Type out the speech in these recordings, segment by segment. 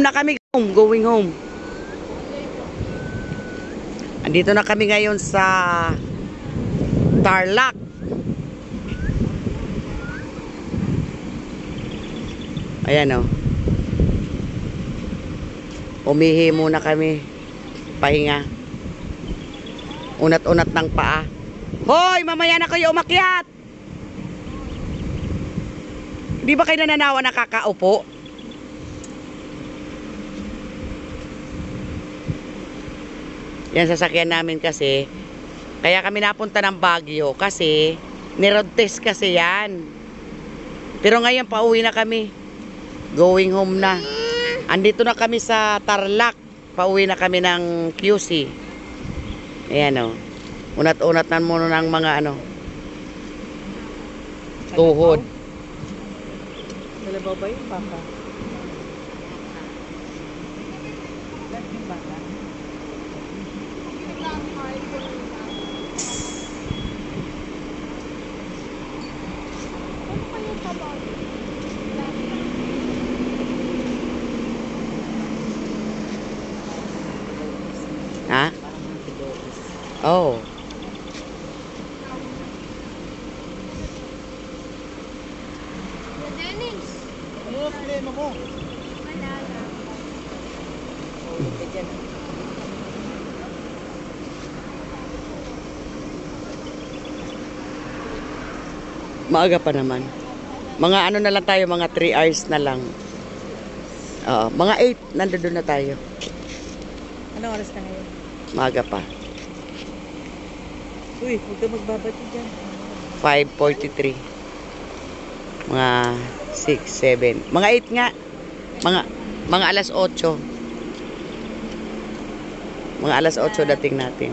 na kami. Going home. Andito na kami ngayon sa Tarlac. Ayan o. Umihi muna kami. Pahinga. Unat-unat ng paa. Hoy! Mamaya na kayo umakyat! Di ba kayo nananawa nakakaupo? Yan sasakyan namin kasi. Kaya kami napunta ng Baguio kasi ni-road test kasi yan. Pero ngayon pauwi na kami. Going home na. Andito na kami sa Tarlac. Pauwi na kami ng QC. Ayan o. Unat-unat na muna ng mga ano. Tuhod. Nalabaw ba yung baka? Ha? Oh. Ano problema mo? Maaga pa naman. Mga ano na lang tayo, mga 3 hours na lang. Oo, mga 8 nandoon na tayo. Anong oras na ngayon? Maaga pa. Uy, huwag ka magbabati dyan. 5:43. Mga 6, 7. Mga 8 nga. Mga alas 8. Mga alas 8 dating natin.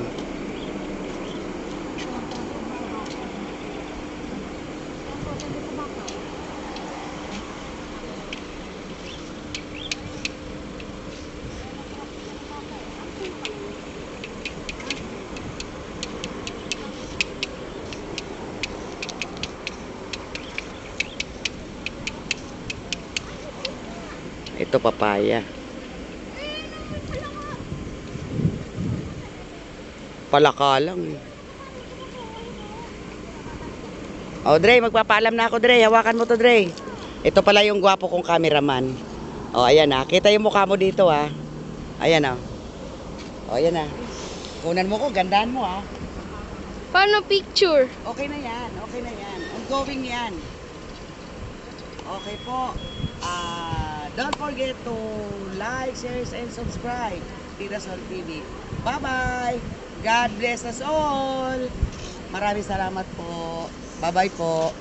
Ito papaya. Palaka lang eh. Oh, Dre, magpapaalam na ako, Dre. Hawakan mo to, Dre. Ito pala yung gwapo kong cameraman. Oh, ayan ah. Kita yung mukha mo dito ah. Ayan ah. Oh, ayan ah. Kunan mo ko, gandaan mo ah. Paano picture? Okay na yan, okay na yan. Ongoing yan. Okay po. Don't forget to like, share, and subscribe. Tirasol TV. Bye-bye. God bless us all. Maraming salamat po. Bye-bye po.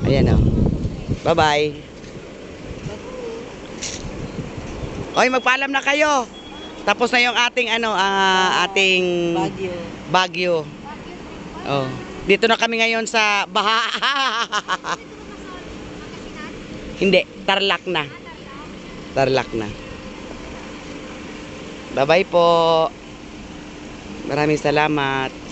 Ayan o. Bye-bye. Oy, magpaalam na kayo. Tapos na yung ating ano, ating Baguio. Baguio. Oh. Dito na kami ngayon sa Baha. Hindi, Tarlac na. Tarlac na. Bye-bye po. Maraming salamat.